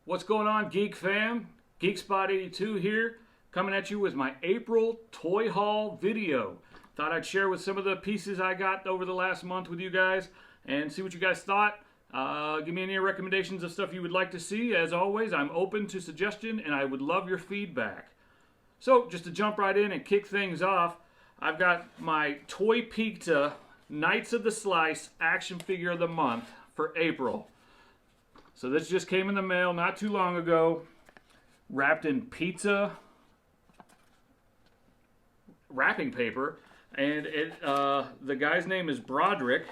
What's going on, Geek fam? GeekSpot82 here, coming at you with my April toy haul video. Thought I'd share with some of the pieces I got over the last month with you guys and see what you guys thought. Give me any recommendations of stuff you would like to see. As always, I'm open to suggestion and I would love your feedback. So, just to jump right in and kick things off, I've got my Toy Pizza Knights of the Slice action figure of the month for April. So this just came in the mail not too long ago, wrapped in pizza wrapping paper, and the guy's name is Broderick.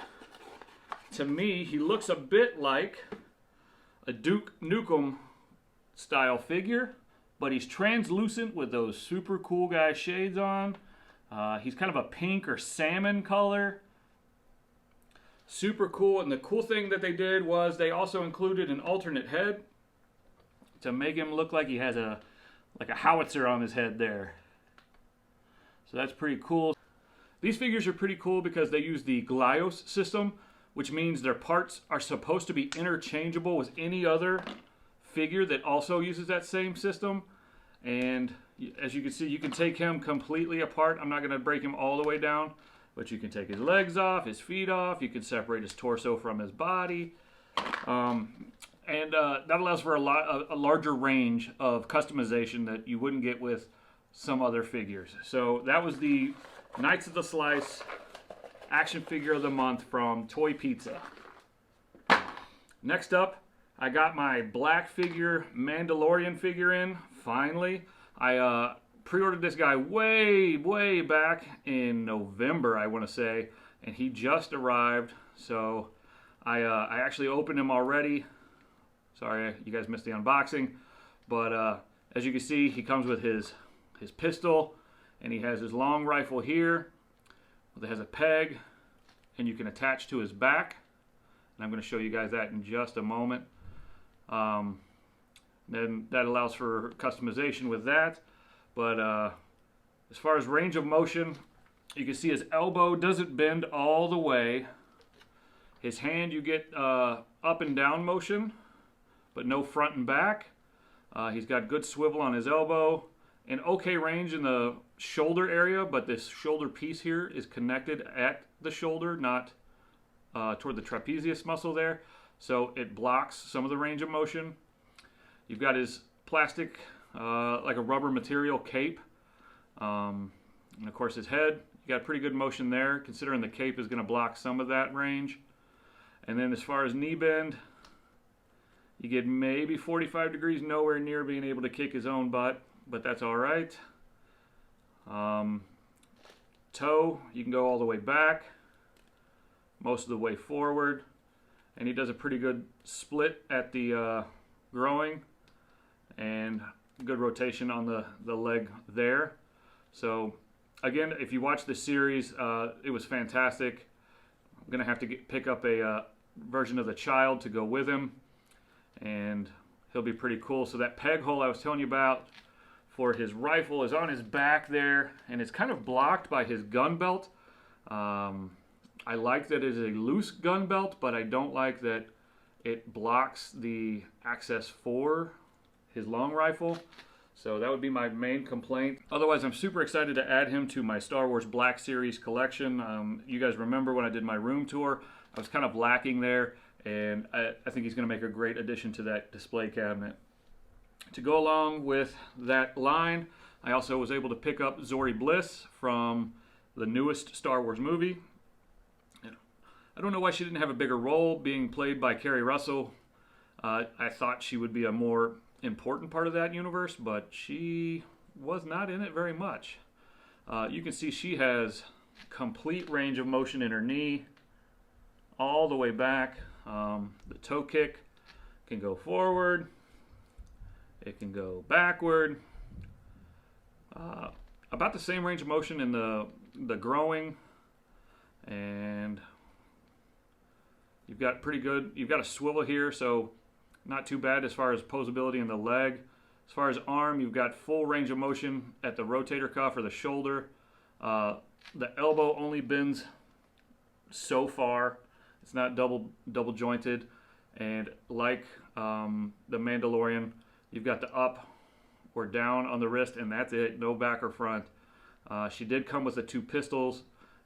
To me, he looks a bit like a Duke Nukem style figure, but he's translucent with those super cool guy shades on. He's kind of a pink or salmon color. Super cool, and the cool thing that they did was they also included an alternate head to make him look like he has a howitzer on his head there. So that's pretty cool. These figures are pretty cool because they use the Glios system, which means their parts are supposed to be interchangeable with any other figure that also uses that same system. And as you can see, you can take him completely apart. I'm not going to break him all the way down, but you can take his legs off, his feet off, you can separate his torso from his body. That allows for a larger range of customization that you wouldn't get with some other figures. So that was the Knights of the Slice action figure of the month from Toy Pizza. Next up, I got my black figure Mandalorian figure in, finally. I pre-ordered this guy way back in November, I want to say, and he just arrived. So I actually opened him already. Sorry, you guys missed the unboxing, but as you can see, he comes with his pistol, and he has his long rifle here that has a peg, and you can attach to his back. And I'm going to show you guys that in just a moment. Then that allows for customization with that. But as far as range of motion, you can see his elbow doesn't bend all the way. His hand, you get up and down motion, but no front and back. He's got good swivel on his elbow, and okay range in the shoulder area, but this shoulder piece here is connected at the shoulder, not toward the trapezius muscle there. So it blocks some of the range of motion. You've got his plastic, like a rubber material cape. And of course his head, you got pretty good motion there, considering the cape is going to block some of that range. And then as far as knee bend, you get maybe 45 degrees, nowhere near being able to kick his own butt, but that's all right. Toe, you can go all the way back, most of the way forward, and he does a pretty good split at the groin and good rotation on the leg there. So again, if you watch the series, it was fantastic. I'm gonna have to pick up a version of the child to go with him, and he'll be pretty cool. So that peg hole I was telling you about for his rifle is on his back there, and it's kind of blocked by his gun belt. I like that it is a loose gun belt, but I don't like that it blocks the access for his long rifle. So that would be my main complaint. Otherwise, I'm super excited to add him to my Star Wars Black Series collection. You guys remember when I did my room tour, I was kind of lacking there, and I think he's going to make a great addition to that display cabinet. To go along with that line, I also was able to pick up Zori Bliss from the newest Star Wars movie. I don't know why she didn't have a bigger role being played by Kerry Russell. I thought she would be a more important part of that universe, but she was not in it very much. You can see she has complete range of motion in her knee, all the way back. The toe kick can go forward, it can go backward. About the same range of motion in the groin, and you've got a swivel here, so not too bad as far as posability in the leg. As far as arm, you've got full range of motion at the rotator cuff or the shoulder. The elbow only bends so far. It's not double jointed. And like the Mandalorian. You've got the up or down on the wrist, and that's it. No back or front. She did come with the 2 pistols,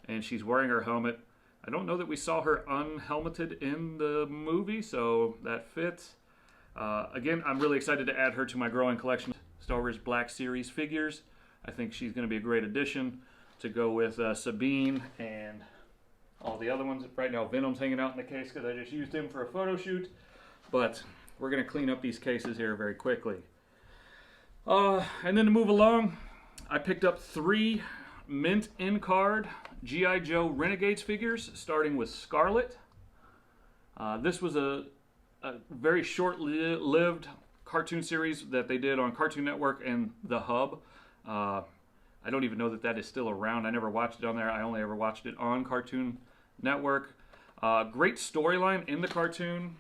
and she's wearing her helmet. I don't know that we saw her unhelmeted in the movie, so that fits. Again, I'm really excited to add her to my growing collection. Star Wars Black Series figures. I think she's going to be a great addition to go with Sabine and all the other ones. Right now, Venom's hanging out in the case because I just used him for a photo shoot. But we're going to clean up these cases here very quickly. And then to move along, I picked up 3 mint in-card G.I. Joe Renegades figures, starting with Scarlet. This was a very short-lived cartoon series that they did on Cartoon Network and The Hub. I don't even know that that is still around. I never watched it on there. I only ever watched it on Cartoon Network. Great storyline in the cartoon.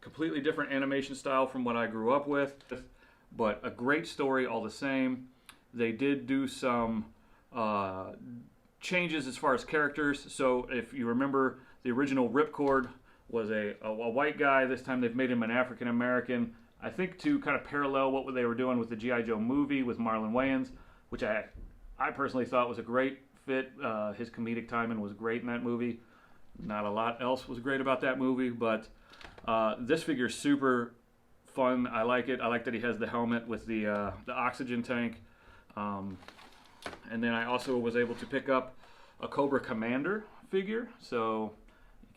Completely different animation style from what I grew up with, but a great story all the same. They did do some changes as far as characters. So if you remember, the original Ripcord was a white guy. This time they've made him an African American. I think to kind of parallel what they were doing with the G.I. Joe movie with Marlon Wayans, which I personally thought was a great fit. His comedic timing was great in that movie. Not a lot else was great about that movie, but this figure is super fun. I like it. I like that he has the helmet with the oxygen tank. And then I also was able to pick up a Cobra Commander figure. So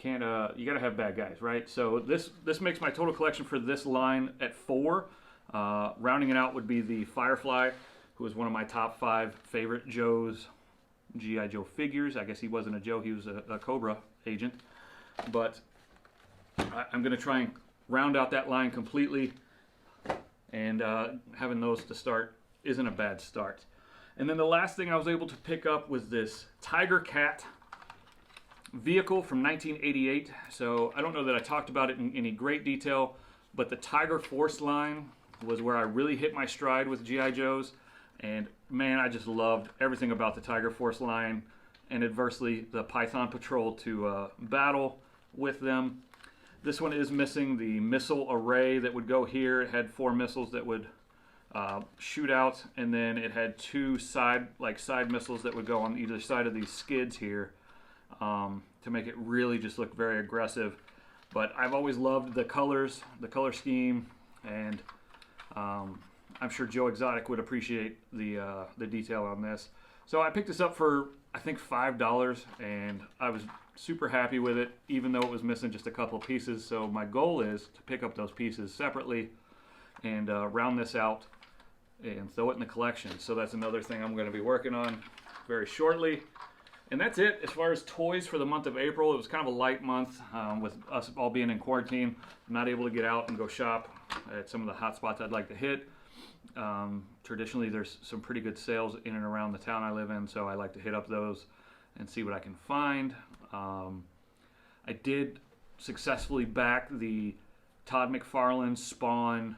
you gotta have bad guys, right? So this makes my total collection for this line at 4. Rounding it out would be the Firefly, who was one of my top 5 favorite Joe's G.I. Joe figures. I guess he wasn't a Joe, he was a Cobra agent. But I'm going to try and round out that line completely, and having those to start isn't a bad start. And then the last thing I was able to pick up was this Tiger Cat vehicle from 1988. So I don't know that I talked about it in any great detail, but the Tiger Force line was where I really hit my stride with G.I. Joes. And man, I just loved everything about the Tiger Force line, and adversely the Python Patrol to battle with them. This one is missing the missile array that would go here. It had 4 missiles that would shoot out, and then it had 2 side missiles that would go on either side of these skids here to make it really just look very aggressive. But I've always loved the colors, the color scheme, and I'm sure Joe Exotic would appreciate the detail on this. So I picked this up for, I think, $5, and I was super happy with it, even though it was missing just a couple of pieces. So my goal is to pick up those pieces separately and round this out and throw it in the collection. So that's another thing I'm going to be working on very shortly. And that's it as far as toys for the month of April. It was kind of a light month with us all being in quarantine. I'm not able to get out and go shop at some of the hot spots I'd like to hit. Traditionally, there's some pretty good sales in and around the town I live in, so I like to hit up those and see what I can find. I did successfully back the Todd McFarlane Spawn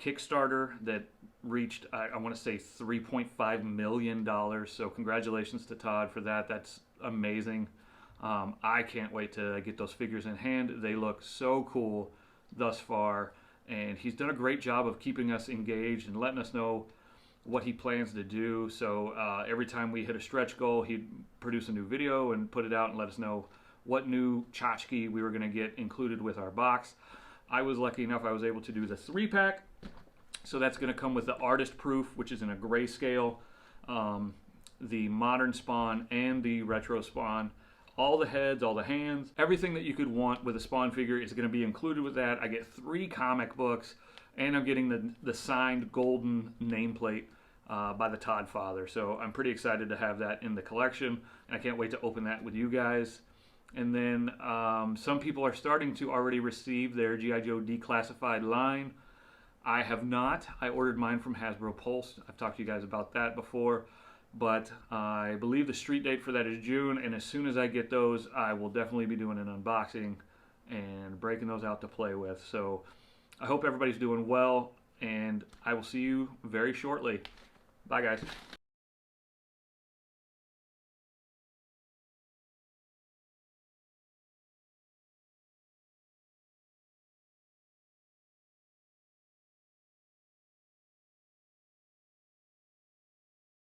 Kickstarter that reached, I want to say, $3.5 million. So congratulations to Todd for that. That's amazing. I can't wait to get those figures in hand. They look so cool thus far. And he's done a great job of keeping us engaged and letting us know what he plans to do. So every time we hit a stretch goal, he'd produce a new video and put it out and let us know what new tchotchke we were going to get included with our box. I was lucky enough I was able to do the 3-pack. So that's going to come with the Artist Proof, which is in a grayscale, the Modern Spawn and the Retro Spawn. All the heads, all the hands, everything that you could want with a Spawn figure is going to be included with that. I get 3 comic books, and I'm getting the signed golden nameplate by the Todd father. So I'm pretty excited to have that in the collection, and I can't wait to open that with you guys. And then some people are starting to already receive their G.I. Joe declassified line. I have not. I ordered mine from Hasbro Pulse. I've talked to you guys about that before. But I believe the street date for that is June, and as soon as I get those, I will definitely be doing an unboxing and breaking those out to play with. So I hope everybody's doing well, and I will see you very shortly. Bye, guys.